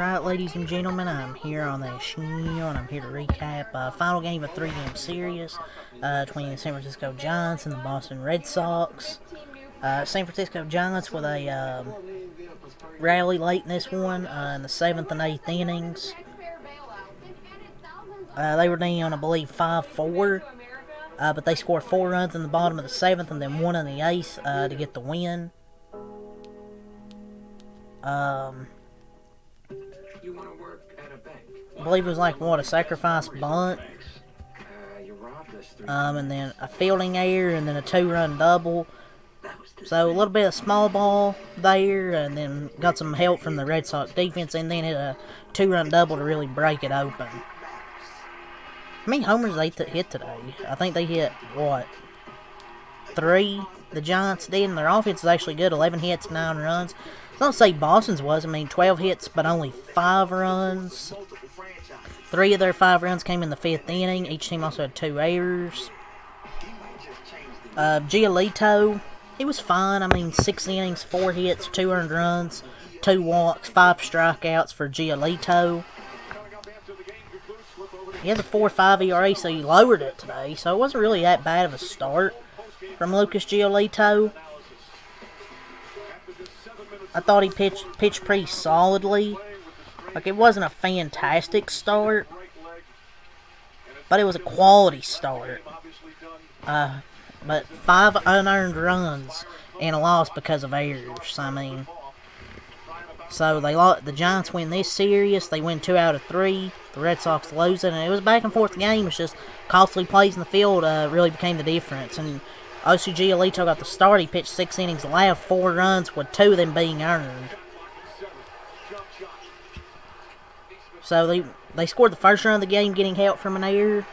Alright, ladies and gentlemen, I'm here on the show, and I'm here to recap final game of a 3-game series between the San Francisco Giants and the Boston Red Sox. San Francisco Giants with a rally late in this one in the 7th and 8th innings. They were down, I believe, 5-4, but they scored 4 runs in the bottom of the 7th and then 1 in the 8th to get the win. I believe it was like, a sacrifice bunt, and then a fielding error, and then a 2-run double. So a little bit of small ball there, and then got some help from the Red Sox defense, and then hit a 2-run double to really break it open. How many homers they hit today? I think they hit, 3? The Giants did, and their offense is actually good. 11 hits, 9 runs. I don't say Boston's was. 12 hits, but only 5 runs. 3 of their 5 runs came in the 5th inning. Each team also had 2 errors. Giolito, he was fine. 6 innings, 4 hits, 2 earned runs, 2 walks, 5 strikeouts for Giolito. He had a 4.5 ERA, so he lowered it today. So it wasn't really that bad of a start from Lucas Giolito. I thought he pitched pretty solidly. It wasn't a fantastic start, but it was a quality start. But 5 unearned runs and a loss because of errors. So the Giants win this series. They win 2 out of 3. The Red Sox lose it, and it was a back and forth game. It's just costly plays in the field really became the difference. And O.C. Giolito got the start. He pitched 6 innings, allowed 4 runs, with 2 of them being earned. So they scored the first run of the game, getting help from an error.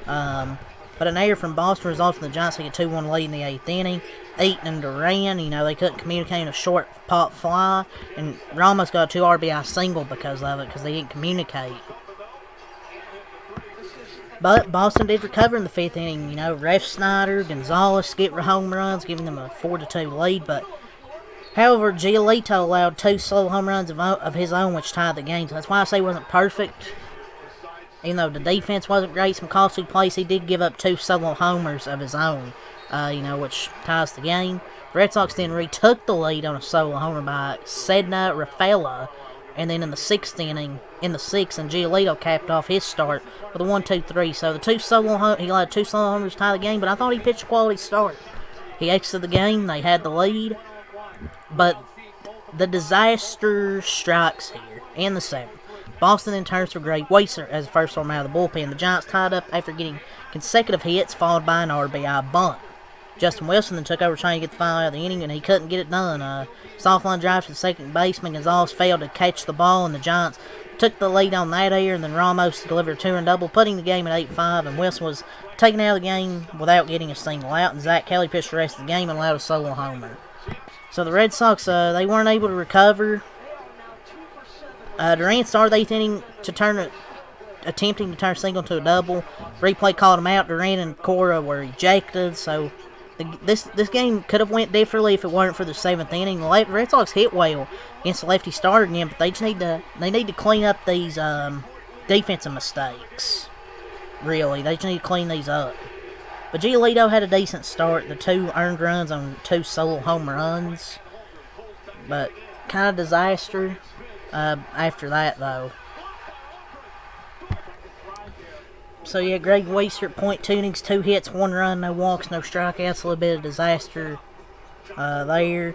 But an error from Boston resulted in the Giants taking a 2-1 lead in the 8th inning. Eaton and Duran, they couldn't communicate a short pop fly. And Ramos got a 2 RBI single because of it, because they didn't communicate. But Boston did recover in the 5th inning. Refsnyder, Gonzalez get home runs, giving them a 4-2 lead. But however, Giolito allowed 2 solo home runs of his own, which tied the game. So that's why I say it wasn't perfect. Even though the defense wasn't great, some costly plays, he did give up 2 solo homers of his own, which ties the game. The Red Sox then retook the lead on a solo homer by Cedna Rafaela, and then in the 6th inning, and Giolito capped off his start with a 1-2-3. So he allowed 2 solo homers to tie the game, but I thought he pitched a quality start. He exited the game, they had the lead, but the disaster strikes here in the 7th. Boston then turns to Greg Weissert as the first arm out of the bullpen. The Giants tied up after getting consecutive hits, followed by an RBI bunt. Justin Wilson then took over trying to get the final out of the inning, and he couldn't get it done. Soft line drive to the second baseman. Gonzalez failed to catch the ball, and the Giants took the lead on that error, and then Ramos delivered a 2-run double, putting the game at 8-5, and Wilson was taken out of the game without getting a single out, and Zach Kelly pitched the rest of the game and allowed a solo homer. So the Red Sox, they weren't able to recover. Duran started the 8th inning attempting to turn single to a double. Replay called him out. Duran and Cora were ejected. So this game could have went differently if it weren't for the 7th inning. The Red Sox hit well against the lefty starter again, but they just need to clean up these defensive mistakes. Really, they just need to clean these up. But Giolito had a decent start. The 2 earned runs on 2 solo home runs, but kind of disaster. After that, though. So, yeah, Greg Weissert, .2 innings, 2 hits, 1 run, no walks, no strikeouts. A little bit of disaster there.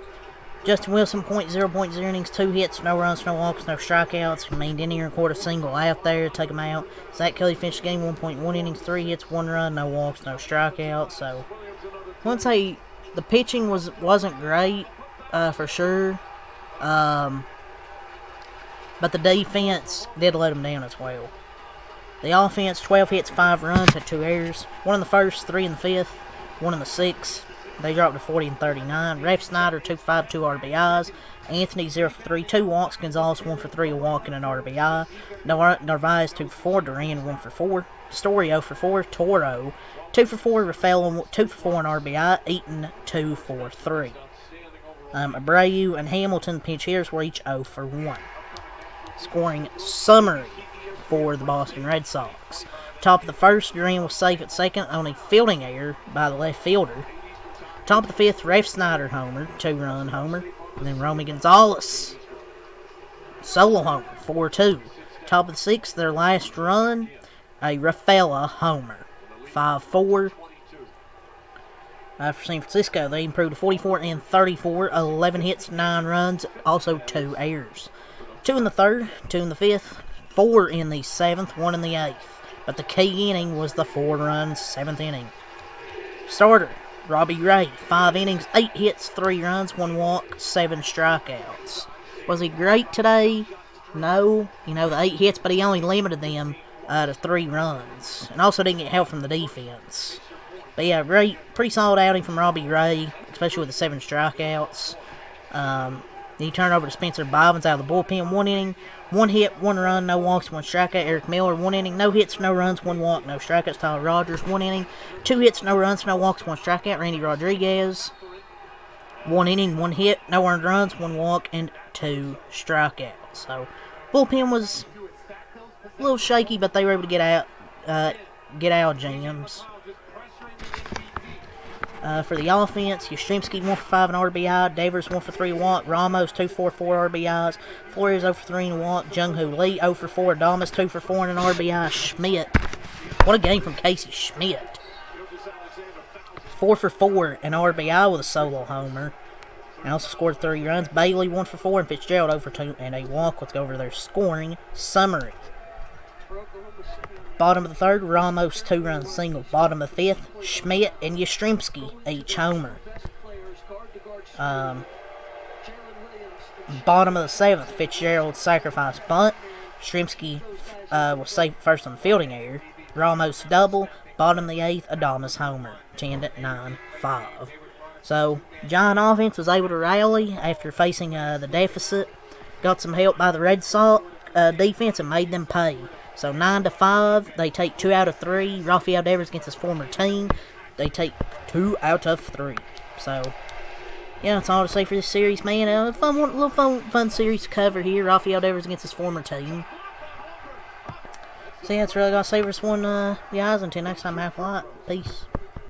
Justin Wilson, .0 innings, 2 hits, no runs, no walks, no strikeouts. Didn't even record a single out there to take him out. Zach Kelly finished the game 1.1 innings, 3 hits, 1 run, no walks, no strikeouts. So, I wouldn't say the pitching wasn't great, for sure. But the defense did let them down as well. The offense, 12 hits, 5 runs, had 2 errors. 1 in the 1st, 3 in the 5th, 1 in the 6th. They dropped to 40 and 39. Refsnyder, 2 for 5, 2 RBIs. Anthony, 0 for 3, 2 walks. Gonzalez, 1 for 3, a walk and an RBI. Narvaez, 2 for 4. Duran, 1 for 4. Story, 0 for 4. Toro, 2 for 4. Rafael, 2 for 4, an RBI. Eaton, 2 for 3. Abreu and Hamilton, pinch hitters, were each 0 for 1. Scoring summary for the Boston Red Sox. Top of the first, Green was safe at second, only fielding error by the left fielder. Top of the fifth, Ralph Snyder homer, 2-run homer. And then Romy Gonzalez, solo homer, 4-2. Top of the sixth, their last run, a Rafaela homer, 5-4. For San Francisco, they improved to 44 and 34, 11 hits, 9 runs, also 2 errors. 2 in the third, 2 in the fifth, 4 in the seventh, 1 in the eighth. But the key inning was the 4-run 7th inning. Starter, Robbie Ray, 5 innings, 8 hits, 3 runs, 1 walk, 7 strikeouts. Was he great today? No. The 8 hits, but he only limited them to 3 runs. And also didn't get help from the defense. But yeah, pretty solid outing from Robbie Ray, especially with the 7 strikeouts. He turned over to Spencer Bobbins out of the bullpen, 1 inning, 1 hit, 1 run, no walks, 1 strikeout. Eric Miller, 1 inning, no hits, no runs, 1 walk, no strikeouts. Tyler Rogers, 1 inning, 2 hits, no runs, no walks, 1 strikeout. Randy Rodriguez, 1 inning, 1 hit, no earned runs, 1 walk, and 2 strikeouts. So, bullpen was a little shaky, but they were able to get out jams. For the offense, Yastrzemski 1 for 5 and RBI, Devers 1 for 3 walk, Ramos 2 for 4 RBIs, Flores 0 for 3 and a walk, Jung-Hoo Lee 0 for 4, Adames 2 for 4 and an RBI, Schmidt. What a game from Casey Schmidt. 4 for 4 and RBI with a solo homer. And also scored 3 runs. Bailey 1 for 4 and Fitzgerald 0 for 2 and a walk. Let's go over their scoring summary. Bottom of the third, Ramos 2-run single. Bottom of the fifth, Schmidt and Yastrzemski each homer. Bottom of the seventh, Fitzgerald sacrifice bunt. Yastrzemski was safe first on the fielding error. Ramos double. Bottom of the eighth, Adames homer. 10-9-5. So, Giant offense was able to rally after facing the deficit. Got some help by the Red Sox defense and made them pay. So 9-5, they take 2 out of 3. Rafael Devers against his former team, they take 2 out of 3. So, yeah, that's all to say for this series, man. A little fun series to cover here. Rafael Devers against his former team. So yeah, that's really all I say for this one, guys. Until next time, have a lot. Peace.